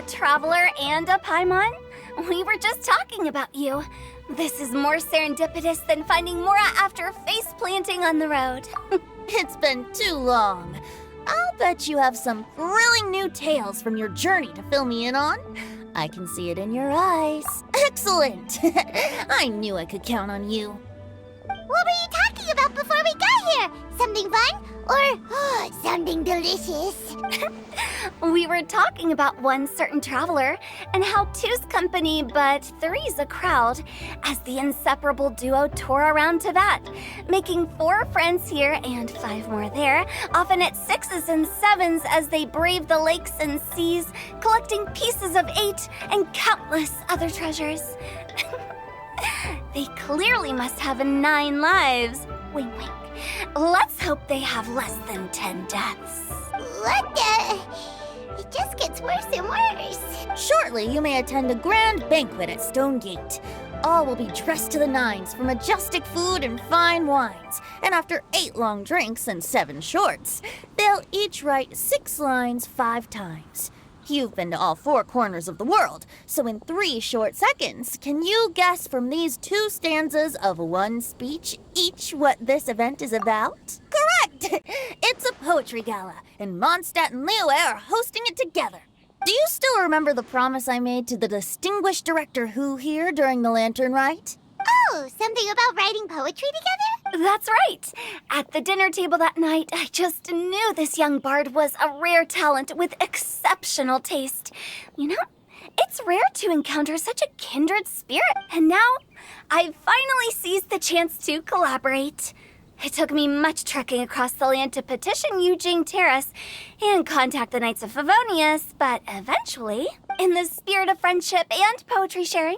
a traveler and a Paimon? We were just talking about you. This is more serendipitous than finding Mora after face planting on the road. It's been too long. I'll bet you have some thrilling new tales from your journey to fill me in on. I can see it in your eyes. Excellent! I knew I could count on you. What were you talking about before we got here? Something fun? Or something delicious? We were talking about one certain traveler and how two's company but three's a crowd as the inseparable duo tour around Tibet, making 4 friends here and 5 more there, often at 6s and 7s as they brave the lakes and seas, collecting pieces of 8 and countless other treasures. They clearly must have 9 lives. Wink, wink. Let's hope they have less than 10 deaths. What the? It just gets worse and worse. Shortly, you may attend a grand banquet at Stonegate. All will be dressed to the nines for majestic food and fine wines. And after 8 long drinks and 7 shorts, they'll each write 6 lines 5 times. You've been to all 4 corners of the world, so in 3 short seconds, can you guess from these 2 stanzas of 1 speech each what this event is about? Correct! It's a poetry gala, and Mondstadt and Liyue are hosting it together. Do you still remember the promise I made to the distinguished director Hu here during the lantern rite? Oh, something about writing poetry together? That's right. At the dinner table that night, I just knew this young bard was a rare talent with exceptional taste. You know, it's rare to encounter such a kindred spirit, and now I've finally seized the chance to collaborate. It took me much trekking across the land to petition Eugene Terrace and contact the Knights of Favonius, but eventually, in the spirit of friendship and poetry sharing,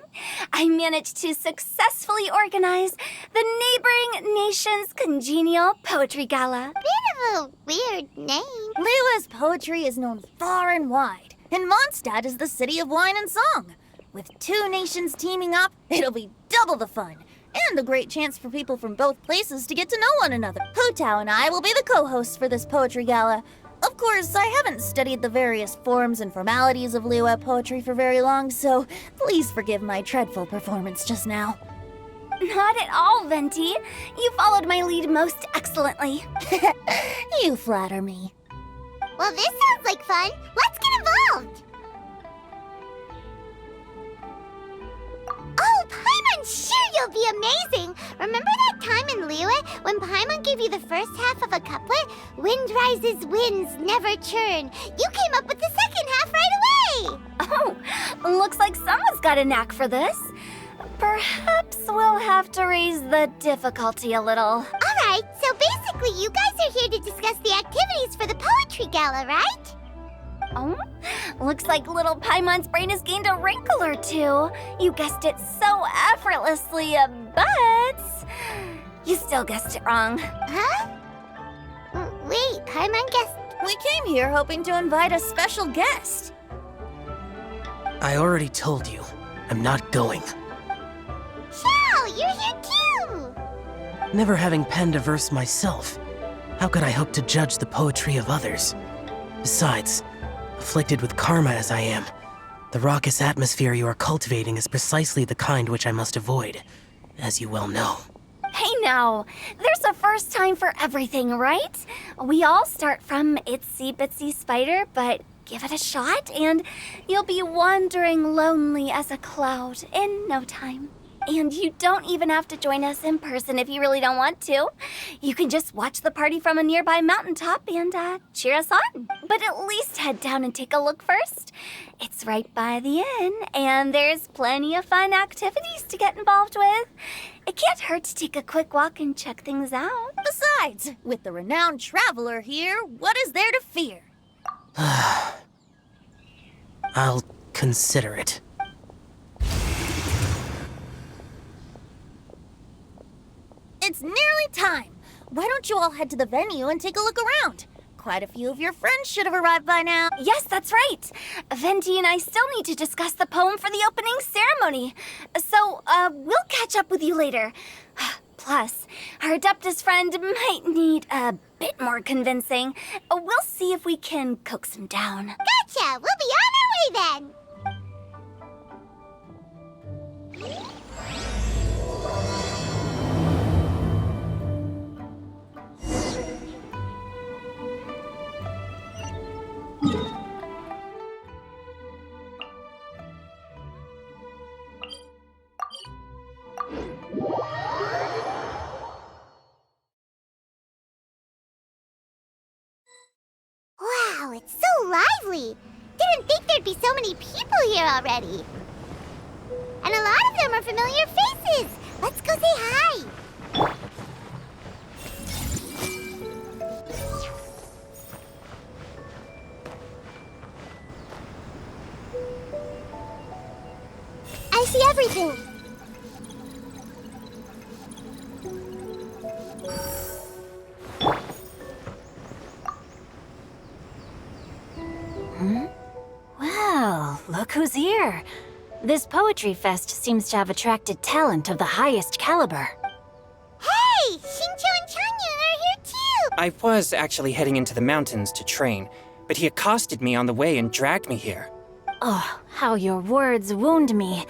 I managed to successfully organize the neighboring nation's Congenial Poetry Gala. Bit of a weird name. Liyue's poetry is known far and wide, and Mondstadt is the city of wine and song. With 2 nations teaming up, it'll be double the fun. And a great chance for people from both places to get to know one another. Hu Tao and I will be the co-hosts for this poetry gala. Of course, I haven't studied the various forms and formalities of Liyue poetry for very long, so please forgive my dreadful performance just now. Not at all, Venti. You followed my lead most excellently. You flatter me. Well, this sounds like fun. Let's get involved. Oh, Paimon, sure you'll be amazing! Remember that time in Liyue when Paimon gave you the first half of a couplet? Wind rises, winds never churn. You came up with the second half right away! Oh, looks like someone's got a knack for this. Perhaps we'll have to raise the difficulty a little. Alright, so basically you guys are here to discuss the activities for the poetry gala, right? Oh, looks like little Paimon's brain has gained a wrinkle or 2. You guessed it so effortlessly, but you still guessed it wrong. Huh? Wait, Paimon guessed... We came here hoping to invite a special guest. I already told you, I'm not going. Xiao, you're here too! Never having penned a verse myself, how could I hope to judge the poetry of others? Besides, afflicted with karma as I am, the raucous atmosphere you are cultivating is precisely the kind which I must avoid, as you well know. Hey now, there's a first time for everything, right? We all start from itsy bitsy spider, but give it a shot and you'll be wandering lonely as a cloud in no time. And you don't even have to join us in person if you really don't want to. You can just watch the party from a nearby mountaintop and cheer us on. But at least head down and take a look first. It's right by the inn, and there's plenty of fun activities to get involved with. It can't hurt to take a quick walk and check things out. Besides, with the renowned traveler here, what is there to fear? I'll consider it. It's nearly time. Why don't you all head to the venue and take a look around? Quite a few of your friends should have arrived by now. Yes, that's right. Venti and I still need to discuss the poem for the opening ceremony. So, we'll catch up with you later. Plus, our Adeptus friend might need a bit more convincing. We'll see if we can coax him down. Gotcha! We'll be on our way then! Wow, it's so lively! Didn't think there'd be so many people here already. And a lot of them are familiar faces. Let's go say hi. I see everything. Well, look who's here. This poetry fest seems to have attracted talent of the highest caliber. Hey, Shincho and Changyun are here too. I was actually heading into the mountains to train, but he accosted me on the way and dragged me here. Oh, how your words wound me.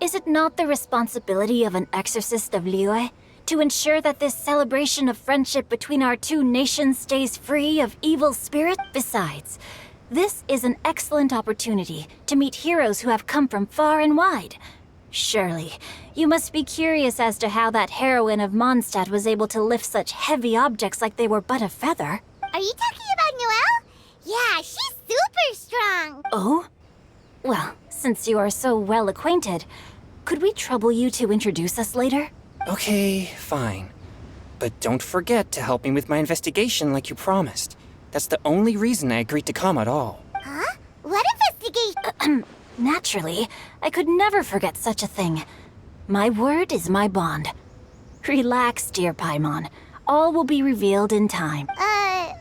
Is it not the responsibility of an exorcist of Liyue to ensure that this celebration of friendship between our two nations stays free of evil spirit? Besides, this is an excellent opportunity to meet heroes who have come from far and wide. Surely, you must be curious as to how that heroine of Mondstadt was able to lift such heavy objects like they were but a feather. Are you talking about Noelle? Yeah, she's super strong. Oh? Well, since you are so well acquainted, could we trouble you to introduce us later? Okay, fine. But don't forget to help me with my investigation like you promised. That's the only reason I agreed to come at all. Huh? What investigation? Naturally, I could never forget such a thing. My word is my bond. Relax, dear Paimon. All will be revealed in time. Okay.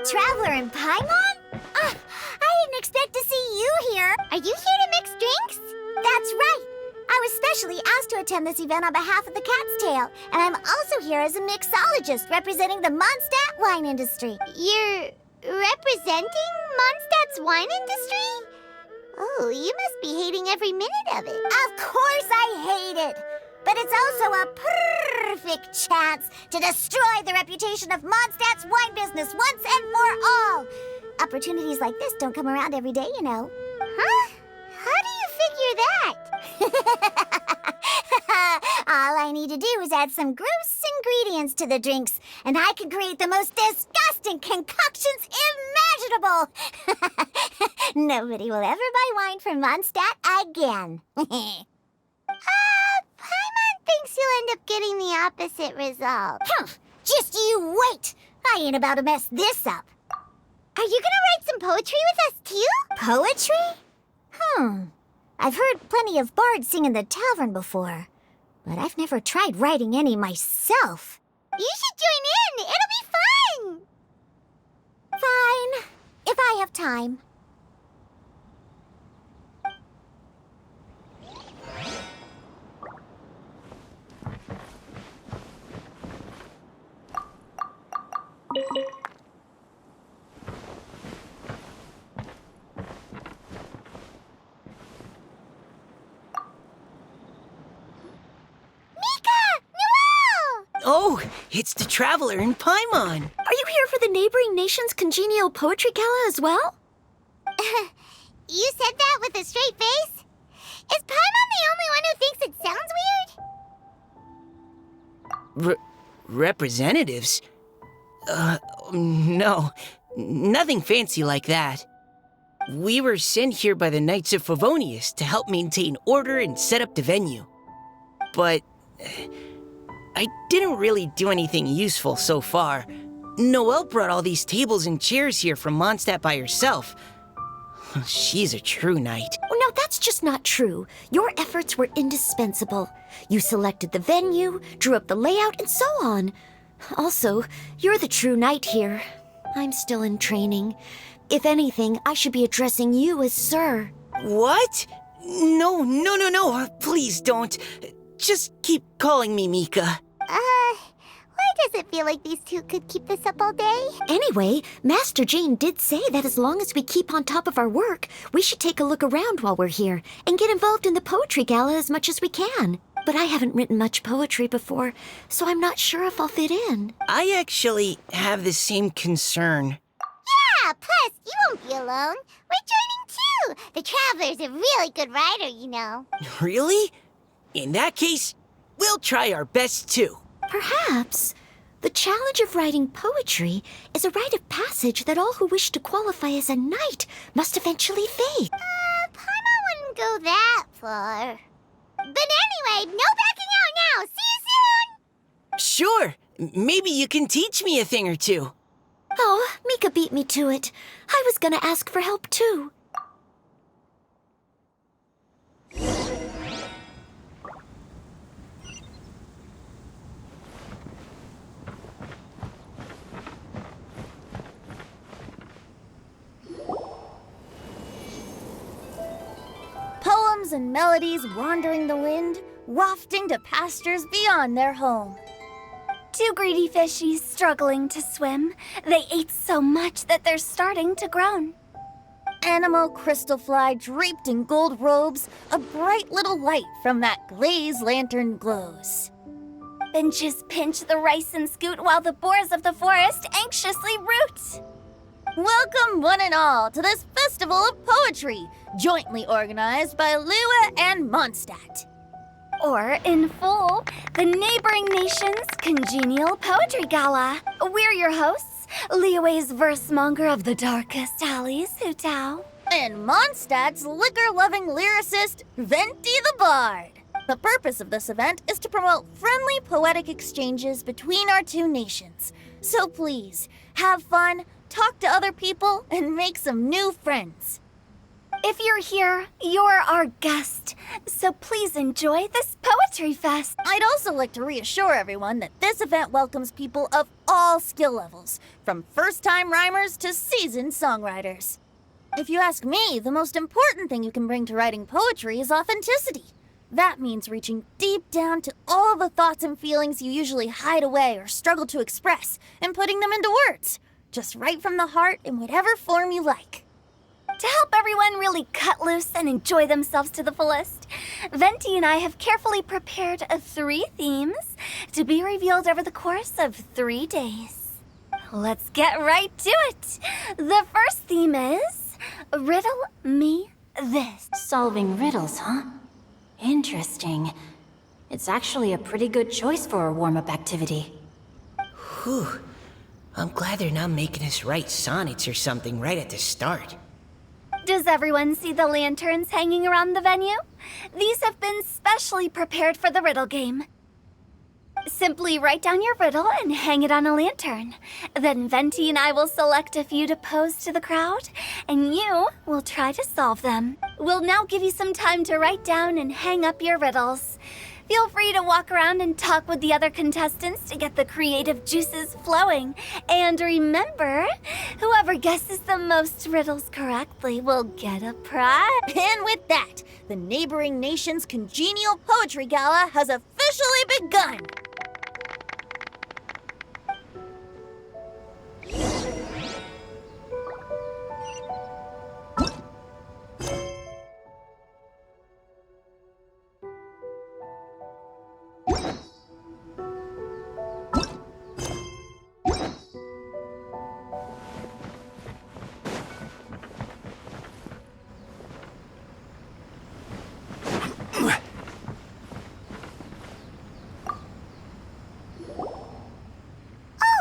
Traveler in Paimon? I didn't expect to see you here. Are you here to mix drinks? That's right. I was specially asked to attend this event on behalf of the Cat's Tail, and I'm also here as a mixologist representing the Mondstadt wine industry. You're representing Mondstadt's wine industry? Oh, you must be hating every minute of it. Of course I hate it. But it's also a perfect chance to destroy the reputation of Mondstadt's wine business once and for all. Opportunities like this don't come around every day, you know. Huh? How do you figure that? All I need to do is add some gross ingredients to the drinks, and I can create the most disgusting concoctions imaginable. Nobody will ever buy wine from Mondstadt again. Paimon thinks you'll end up getting the opposite result. Just you wait! I ain't about to mess this up. Are you gonna write some poetry with us too? Poetry? I've heard plenty of bards sing in the tavern before, but I've never tried writing any myself. You should join in! It'll be fun! Fine, if I have time. Oh, it's the Traveler in Paimon. Are you here for the neighboring nation's Congenial Poetry Gala as well? You said that with a straight face? Is Paimon the only one who thinks it sounds weird? Representatives? No. Nothing fancy like that. We were sent here by the Knights of Favonius to help maintain order and set up the venue. But I didn't really do anything useful so far. Noelle brought all these tables and chairs here from Mondstadt by herself. She's a true knight. Oh, no, that's just not true. Your efforts were indispensable. You selected the venue, drew up the layout, and so on. Also, you're the true knight here. I'm still in training. If anything, I should be addressing you as sir. What? No. Please don't. Just keep calling me Mika. Why does it feel like these two could keep this up all day? Anyway, Master Jane did say that as long as we keep on top of our work, we should take a look around while we're here and get involved in the poetry gala as much as we can. But I haven't written much poetry before, so I'm not sure if I'll fit in. I actually have the same concern. Yeah, plus, you won't be alone. We're joining too. The Traveler's a really good writer, you know. Really? In that case, we'll try our best too. Perhaps. The challenge of writing poetry is a rite of passage that all who wish to qualify as a knight must eventually face. Paimon wouldn't go that far. But anyway, no backing out now. See you soon! Sure. Maybe you can teach me a thing or two. Oh, Mika beat me to it. I was gonna ask for help too. Poems and melodies wandering the wind, wafting to pastures beyond their home. Two greedy fishies struggling to swim. They ate so much that they're starting to groan. Animal crystal fly draped in gold robes, a bright little light from that glazed lantern glows. Benches pinch the rice and scoot while the boars of the forest anxiously root. Welcome one and all to this festival of poetry, jointly organized by Liyue and Mondstadt. Or, in full, the neighboring nation's Congenial Poetry Gala. We're your hosts, Liyue's verse-monger of the darkest alleys, Hutao. And Mondstadt's liquor-loving lyricist, Venti the Bard. The purpose of this event is to promote friendly poetic exchanges between our two nations. So please, have fun, talk to other people, and make some new friends. If you're here, you're our guest, so please enjoy this poetry fest. I'd also like to reassure everyone that this event welcomes people of all skill levels, from first-time rhymers to seasoned songwriters. If you ask me, the most important thing you can bring to writing poetry is authenticity. That means reaching deep down to all the thoughts and feelings you usually hide away or struggle to express, and putting them into words, just right from the heart in whatever form you like. To help everyone really cut loose and enjoy themselves to the fullest, Venti and I have carefully prepared 3 themes to be revealed over the course of 3 days. Let's get right to it. The first theme is Riddle Me This. Solving riddles, huh? Interesting. It's actually a pretty good choice for a warm-up activity. Whew. I'm glad they're not making us write sonnets or something right at the start. Does everyone see the lanterns hanging around the venue? These have been specially prepared for the riddle game. Simply write down your riddle and hang it on a lantern. Then Venti and I will select a few to pose to the crowd, and you will try to solve them. We'll now give you some time to write down and hang up your riddles. Feel free to walk around and talk with the other contestants to get the creative juices flowing. And remember, whoever guesses the most riddles correctly will get a prize. And with that, the neighboring nation's Congenial Poetry Gala has officially begun.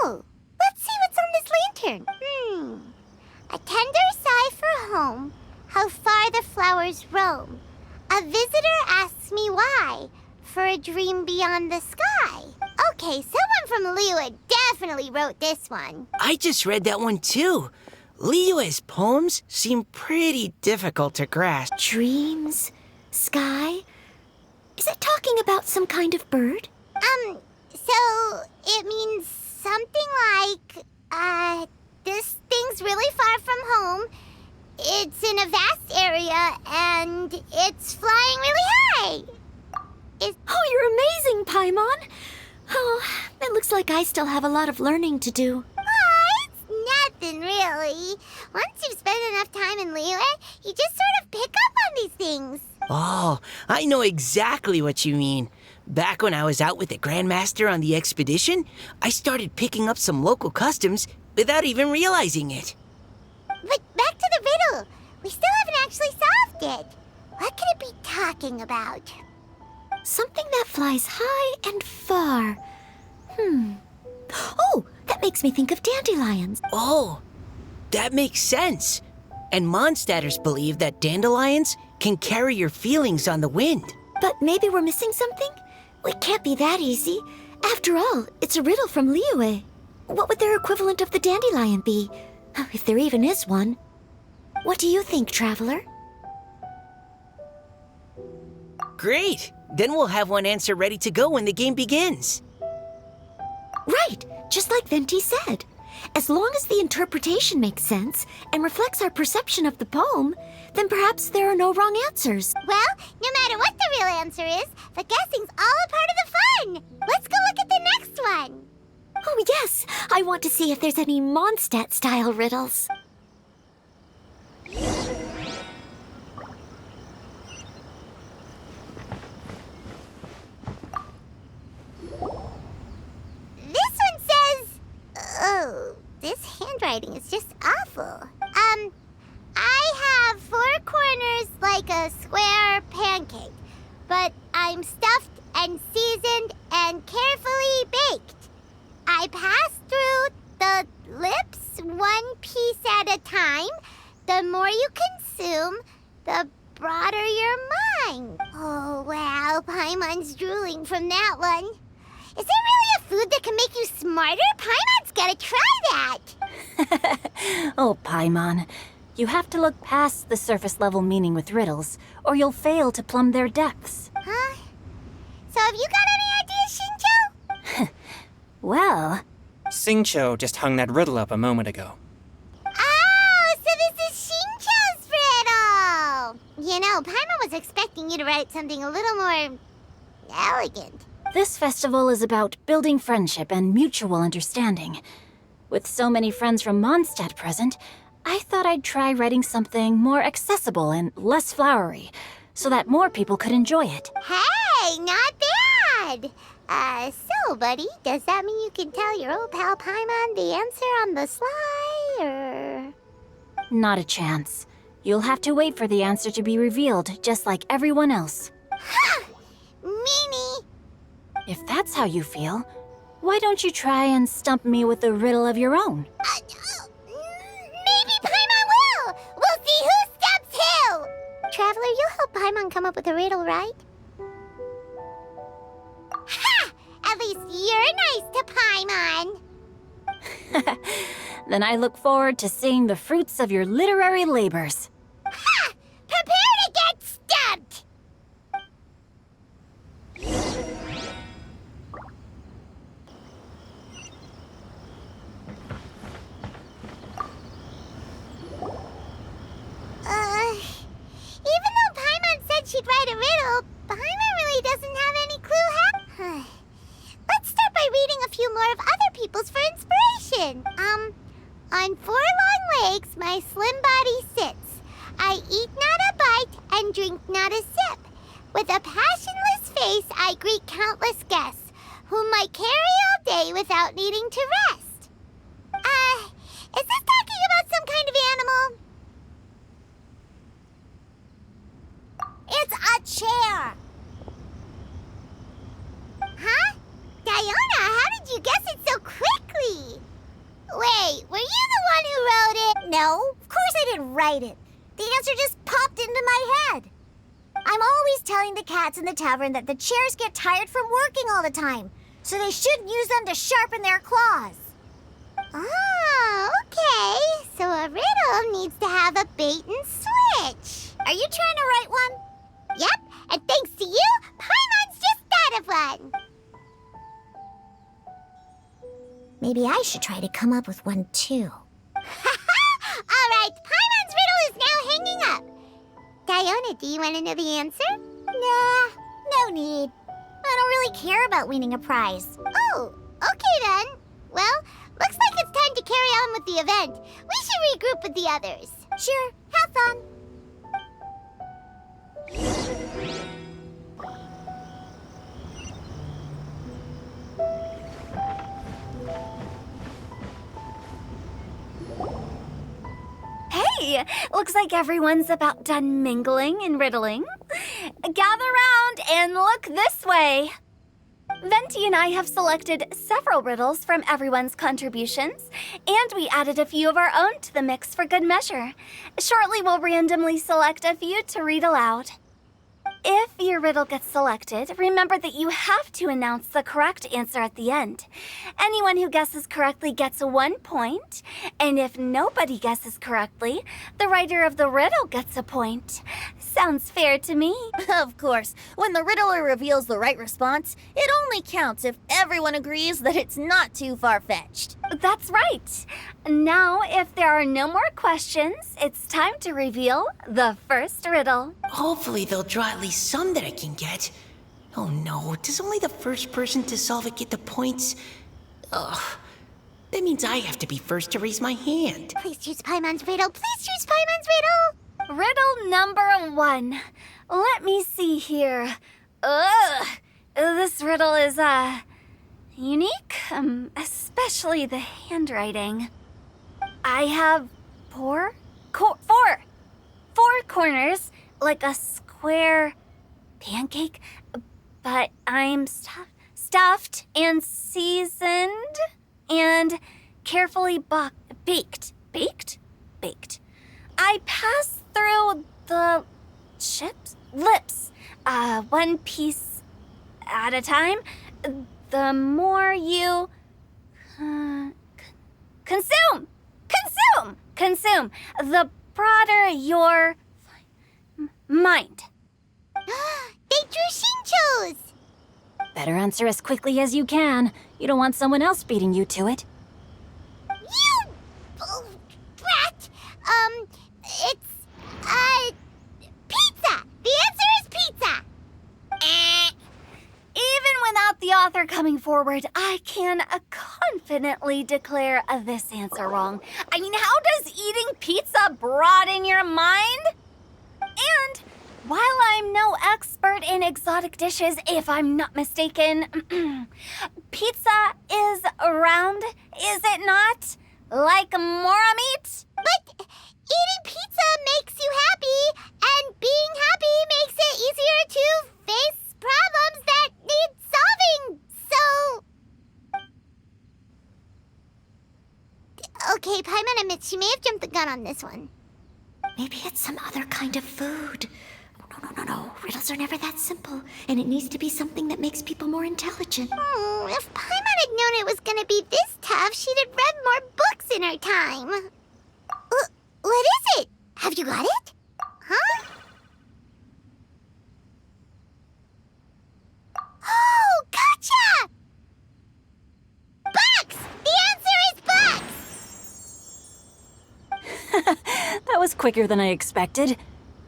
Oh, let's see what's on this lantern. A tender sigh for home, how far the flowers roam. A visitor asks me why, for a dream beyond the sky. Okay, someone from Liyue definitely wrote this one. I just read that one too. Liyue's poems seem pretty difficult to grasp. Dreams? Sky? Is it talking about some kind of bird? So it means something like, this thing's really far from home. It's in a vast area, and it's flying really high. Oh, you're amazing, Paimon! Oh, it looks like I still have a lot of learning to do. Oh, it's nothing really. Once you've spent enough time in Liyue, you just sort of pick up on these things. Oh, I know exactly what you mean. Back when I was out with the Grandmaster on the expedition, I started picking up some local customs without even realizing it. But back to the riddle. We still haven't actually solved it. What could it be talking about? Something that flies high and far. Oh, that makes me think of dandelions. Oh, that makes sense. And Mondstadters believe that dandelions can carry your feelings on the wind. But maybe we're missing something? It can't be that easy. After all, it's a riddle from Liyue. What would their equivalent of the dandelion be? If there even is one. What do you think, Traveler? Great! Then we'll have one answer ready to go when the game begins. Right, just like Venti said. As long as the interpretation makes sense and reflects our perception of the poem, then perhaps there are no wrong answers. Well, no matter what the real answer is, the guessing's all a part of the fun. Let's go look at the next one. Oh, yes, I want to see if there's any Mondstadt-style riddles. This one says... Oh, this handwriting is just awful. I have 4 corners like a square pancake, but I'm stuffed and seasoned and carefully baked. I pass through the lips 1 piece at a time. The more you consume, the broader your mind. Oh, wow, Paimon's drooling from that one. Is there really a food that can make you smarter? Paimon's gotta try that. Oh, Paimon. You have to look past the surface-level meaning with riddles, or you'll fail to plumb their depths. Huh? So have you got any ideas, Shinjo? Well, Xingqiu just hung that riddle up a moment ago. Oh, so this is Shinjo's riddle! You know, Paimon was expecting you to write something a little more... elegant. this festival is about building friendship and mutual understanding. With so many friends from Mondstadt present, I thought I'd try writing something more accessible and less flowery, so that more people could enjoy it. Hey, not bad! So, buddy, does that mean you can tell your old pal Paimon the answer on the sly, or...? Not a chance. You'll have to wait for the answer to be revealed, just like everyone else. Ha! Meanie! If that's how you feel, why don't you try and stump me with a riddle of your own? Maybe Paimon will! We'll see who stumps who! Traveler, you'll help Paimon come up with a riddle, right? Ha! At least you're nice to Paimon! Then I look forward to seeing the fruits of your literary labors. Ha! Prepare to get stumped! Even though Paimon said she'd write a riddle, Paimon really doesn't have any clue how... Let's start by reading a few more of other people's for inspiration. On 4 long legs my slim body sits. I eat not a bite and drink not a sip. With a passionless face I greet countless guests, whom I carry all day without needing to rest. Is this talking about some kind of animal? It's a chair. Huh? Diona, how did you guess it so quickly? Wait, were you the one who wrote it? No, of course I didn't write it. The answer just popped into my head. I'm always telling the cats in the tavern that the chairs get tired from working all the time. so they shouldn't use them to sharpen their claws. Oh, okay. So a riddle needs to have a bait and switch. Are you trying to write one? Yep, and thanks to you, Paimon's just thought of one. Maybe I should try to come up with one too. All right, Paimon's riddle is now hanging up. Diona, do you want to know the answer? Nah, no need. I don't really care about winning a prize. Oh, okay then. Well, looks like it's time to carry on with the event. We should regroup with the others. Sure, have fun. Hey, looks like everyone's about done mingling and riddling. Gather round and look this way. Venti and I have selected several riddles from everyone's contributions, and we added a few of our own to the mix for good measure. Shortly, we'll randomly select a few to read aloud. If your riddle gets selected, remember that you have to announce the correct answer at the end. Anyone who guesses correctly gets 1 point, and if nobody guesses correctly, the writer of the riddle gets a point. Sounds fair to me. Of course, when the riddler reveals the right response, it only counts if everyone agrees that it's not too far-fetched. That's right. Now, if there are no more questions, it's time to reveal the first riddle. Hopefully they'll draw at least some that I can get. Oh no, does only the first person to solve it get the points? Ugh. That means I have to be first to raise my hand. Please choose Paimon's riddle. Please choose Paimon's riddle. Riddle number 1. Let me see here. Ugh. This riddle is, unique, especially the handwriting. I have four corners, like a square pancake, but I'm stuffed and seasoned and carefully baked. I pass through the lips, one piece at a time. The more you consume, the broader your mind. They drew Shinchos. Better answer as quickly as you can. You don't want someone else beating you to it. You brat. It's pizza. The answer is pizza. Even without the author coming forward, I can confidently declare this answer wrong. I mean, how does eating pizza broaden your mind? And while I'm no expert in exotic dishes, if I'm not mistaken, pizza is round, is it not? Like mora meat? But eating pizza makes you happy, and being happy makes it easier to face problems that need solving. So... Okay, Paimon admits she may have jumped the gun on this one. Maybe it's some other kind of food. No. Riddles are never that simple, and it needs to be something that makes people more intelligent. If Paimon had known it was gonna be this tough, she'd have read more books in her time. What is it? Have you got it? Huh? Oh, gotcha! Bucks! The answer is bucks! That was quicker than I expected.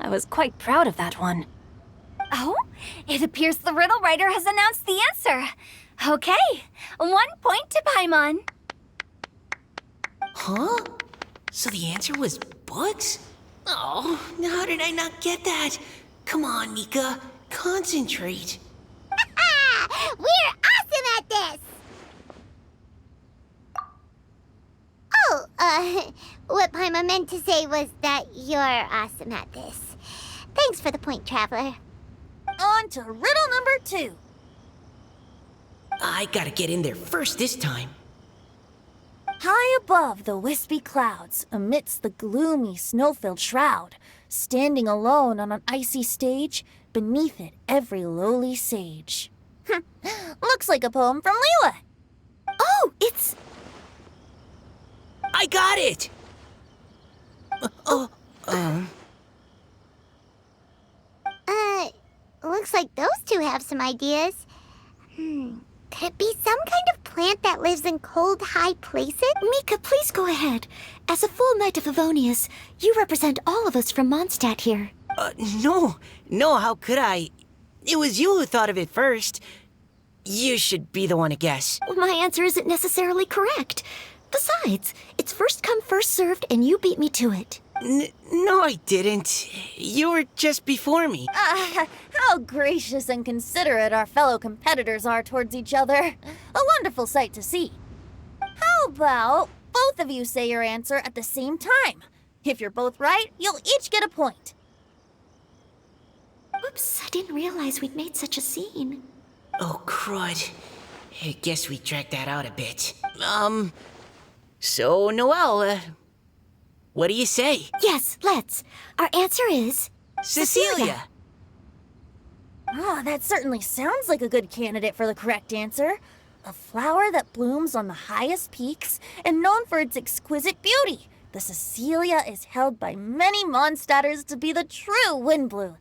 I was quite proud of that one. Oh, it appears the riddle writer has announced the answer. Okay, 1 point to Paimon. Huh? So the answer was bugs? Oh, how did I not get that? Come on, Mika. Concentrate. We're awesome at this! Oh, what Paimon meant to say was that you're awesome at this. Thanks for the point, Traveler. On to riddle number 2. I gotta get in there first this time. High above the wispy clouds, amidst the gloomy snow-filled shroud, standing alone on an icy stage, beneath it every lowly sage. Looks like a poem from Liyue. Oh, it's... I got it! Looks like those two have some ideas. Could it be some kind of plant that lives in cold, high places? Mika, please go ahead. As a full Knight of Favonius, you represent all of us from Mondstadt here. No, how could I? It was you who thought of it first. You should be the one to guess. Well, my answer isn't necessarily correct. Besides, it's first come, first served, and you beat me to it. No, I didn't. You were just before me. How gracious and considerate our fellow competitors are towards each other. A wonderful sight to see. How about both of you say your answer at the same time? If you're both right, you'll each get a point. Oops, I didn't realize we'd made such a scene. Oh, crud. I guess we dragged that out a bit. So, Noelle, what do you say? Yes, let's. Our answer is... Cecilia! Oh, that certainly sounds like a good candidate for the correct answer. A flower that blooms on the highest peaks and known for its exquisite beauty. The Cecilia is held by many Mondstadters to be the true Windblue.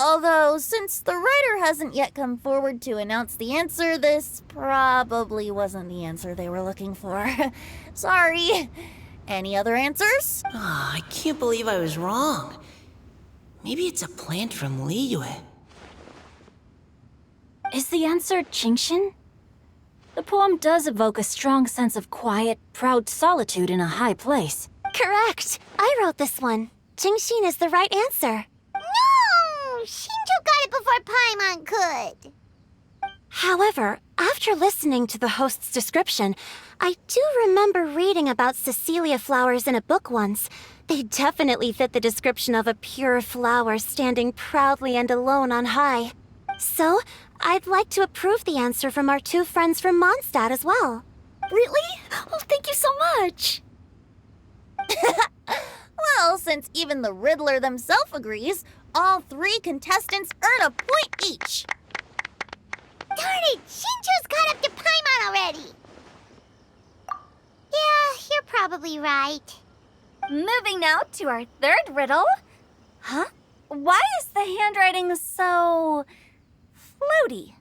Although, since the writer hasn't yet come forward to announce the answer, this probably wasn't the answer they were looking for. Sorry. Any other answers? Oh, I can't believe I was wrong. Maybe it's a plant from Liyue. Is the answer Qingxin? The poem does evoke a strong sense of quiet, proud solitude in a high place. Correct. I wrote this one. Qingxin is the right answer. No! Shinjo got it before Paimon could. However, after listening to the host's description, I do remember reading about Cecilia flowers in a book once. They definitely fit the description of a pure flower standing proudly and alone on high. So, I'd like to approve the answer from our two friends from Mondstadt as well. Really? Oh, thank you so much. Well, since even the Riddler themselves agrees, all three contestants earn a point each. Darn it! Shinjo's caught up to Paimon already! Yeah, you're probably right. Moving now to our third riddle. Huh? Why is the handwriting so... floaty?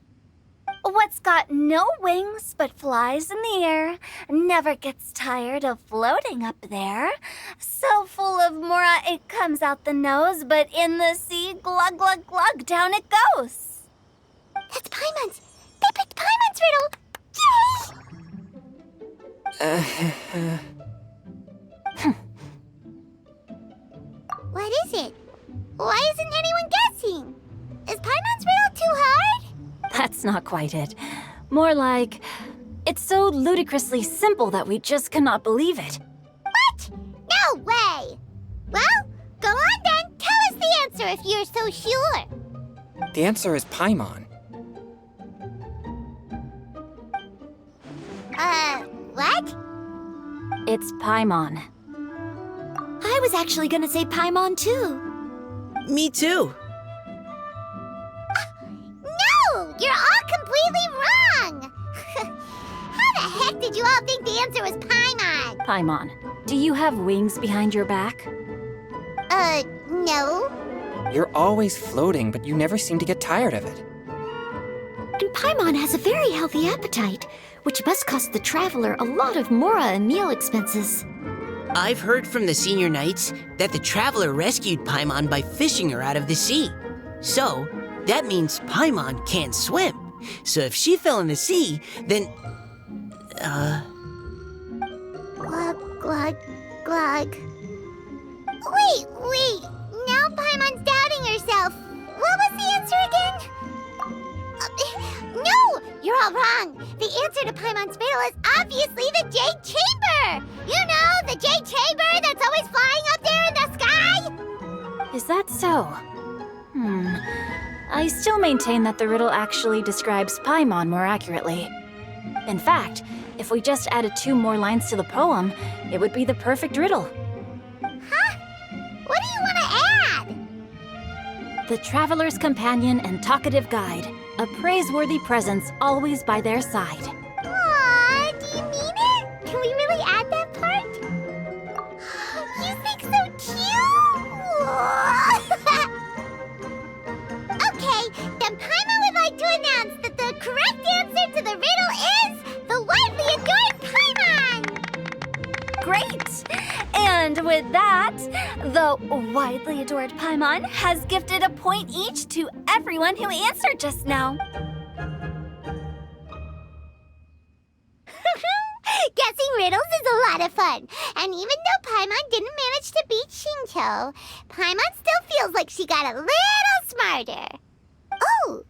What's got no wings but flies in the air, never gets tired of floating up there. So full of mora it comes out the nose, but in the sea, glug glug glug, down it goes. That's Paimon's! They picked Paimon's riddle! Yay! What is it? Why isn't anyone guessing? Is Paimon's riddle too hard? That's not quite it. More like, it's so ludicrously simple that we just cannot believe it. What? No way! Well, go on then. Tell us the answer if you're so sure. The answer is Paimon. What? It's Paimon. I was actually gonna say Paimon too. Me too. No! You're all completely wrong! How the heck did you all think the answer was Paimon? Paimon, do you have wings behind your back? No. You're always floating, but you never seem to get tired of it. And Paimon has a very healthy appetite, which must cost the traveler a lot of mora and meal expenses. I've heard from the senior knights that the traveler rescued Paimon by fishing her out of the sea. So, that means Paimon can't swim. So if she fell in the sea, then... Glug, glug, glug. Wait. Now Paimon's doubting herself. What was the answer again? No! You're all wrong. The answer to Paimon's riddle is obviously the Jade Chamber! You know, the Jade Chamber that's always flying up there in the sky? Is that so? I still maintain that the riddle actually describes Paimon more accurately. In fact, if we just added 2 more lines to the poem, it would be the perfect riddle. Huh? What do you want to add? The traveler's companion and talkative guide, a praiseworthy presence always by their side. Aw, do you mean it? Can we really add that part? You think so cute? Okay, then Paimon would like to announce that the correct answer to the riddle is the widely adored Paimon! Great! And with that, the widely adored Paimon has gifted a point each to everyone who answered just now. Guessing riddles is a lot of fun. And even though Paimon didn't manage to beat Shinto, Paimon still feels like she got a little smarter. Oh,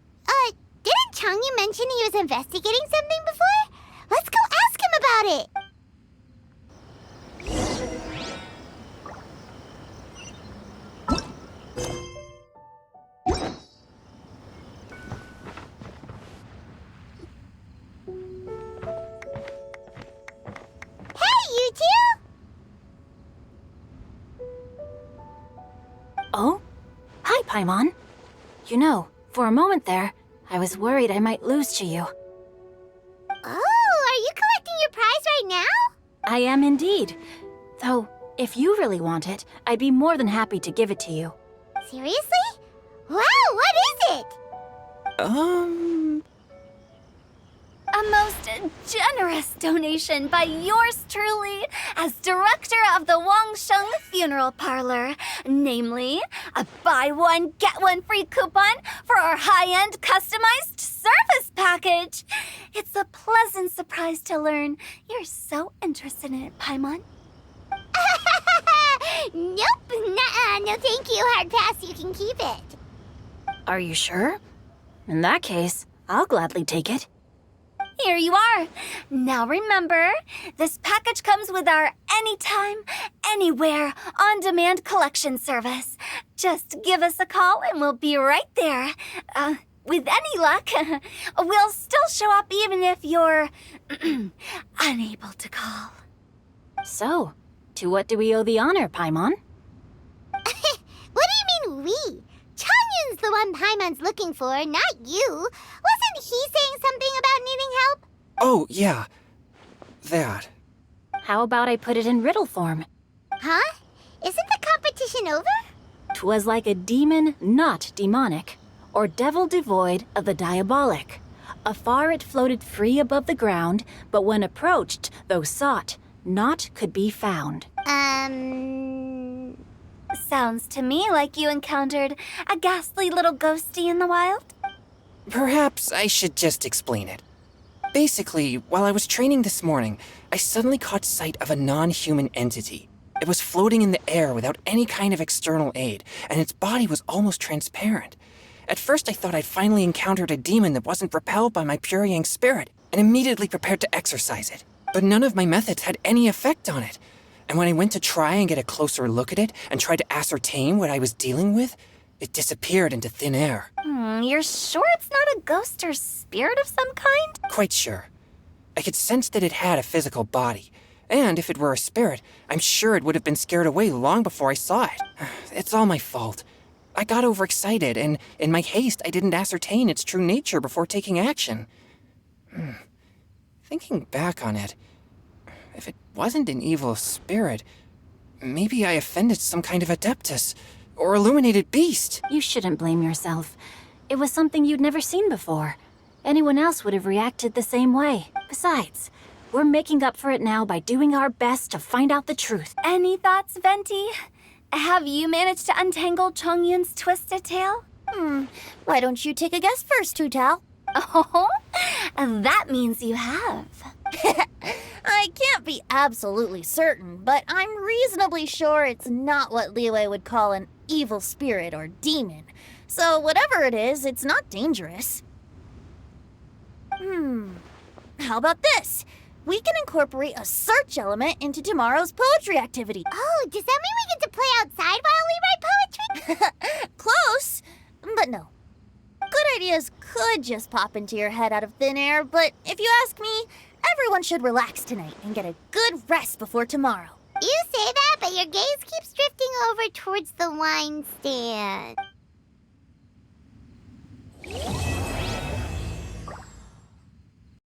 didn't Changyu mention he was investigating something before? Let's go ask him about it. Hey, you two! Oh? Hi, Paimon. You know, for a moment there, I was worried I might lose to you. Oh, are you collecting your prize right now? I am indeed. Though, if you really want it, I'd be more than happy to give it to you. Seriously? Wow, what is it? A most generous donation by yours truly as director of the Wangsheng Funeral Parlor. Namely, a buy one, get one free coupon for our high-end customized service package. It's a pleasant surprise to learn you're so interested in it, Paimon. Nope, nuh-uh, no thank you, hard pass, you can keep it. Are you sure? In that case, I'll gladly take it. Here you are. Now remember, this package comes with our anytime, anywhere, on-demand collection service. Just give us a call and we'll be right there. With any luck, we'll still show up even if you're unable to call. So, to what do we owe the honor, Paimon? What do you mean we? Changyun's the one Paimon's looking for, not you. Wasn't he saying something about needing help? Oh, yeah. That. How about I put it in riddle form? Huh? Isn't the competition over? 'Twas like a demon not demonic, or devil devoid of the diabolic. Afar it floated free above the ground, but when approached, though sought, naught could be found. Sounds to me like you encountered a ghastly little ghostie in the wild. Perhaps I should just explain it. Basically, while I was training this morning, I suddenly caught sight of a non-human entity. It was floating in the air without any kind of external aid, and its body was almost transparent. At first I thought I'd finally encountered a demon that wasn't repelled by my pure yang spirit, and immediately prepared to exorcise it. But none of my methods had any effect on it. And when I went to try and get a closer look at it and tried to ascertain what I was dealing with, it disappeared into thin air. You're sure it's not a ghost or spirit of some kind? Quite sure. I could sense that it had a physical body. And if it were a spirit, I'm sure it would have been scared away long before I saw it. It's all my fault. I got overexcited, and in my haste, I didn't ascertain its true nature before taking action. Thinking back on it, if it wasn't an evil spirit, maybe I offended some kind of adeptus or illuminated beast. You shouldn't blame yourself. It was something you'd never seen before. Anyone else would have reacted the same way. Besides, we're making up for it now by doing our best to find out the truth. Any thoughts, Venti? Have you managed to untangle Chongyun's twisted tail? Why don't you take a guess first, Tutal? Oh, that means you have. I can't be absolutely certain, but I'm reasonably sure it's not what Liyue would call an evil spirit or demon. So whatever it is, it's not dangerous. How about this? We can incorporate a search element into tomorrow's poetry activity. Oh, does that mean we get to play outside while we write poetry? Close, but no. Good ideas could just pop into your head out of thin air, but if you ask me, everyone should relax tonight and get a good rest before tomorrow. You say that, but your gaze keeps drifting over towards the wine stand.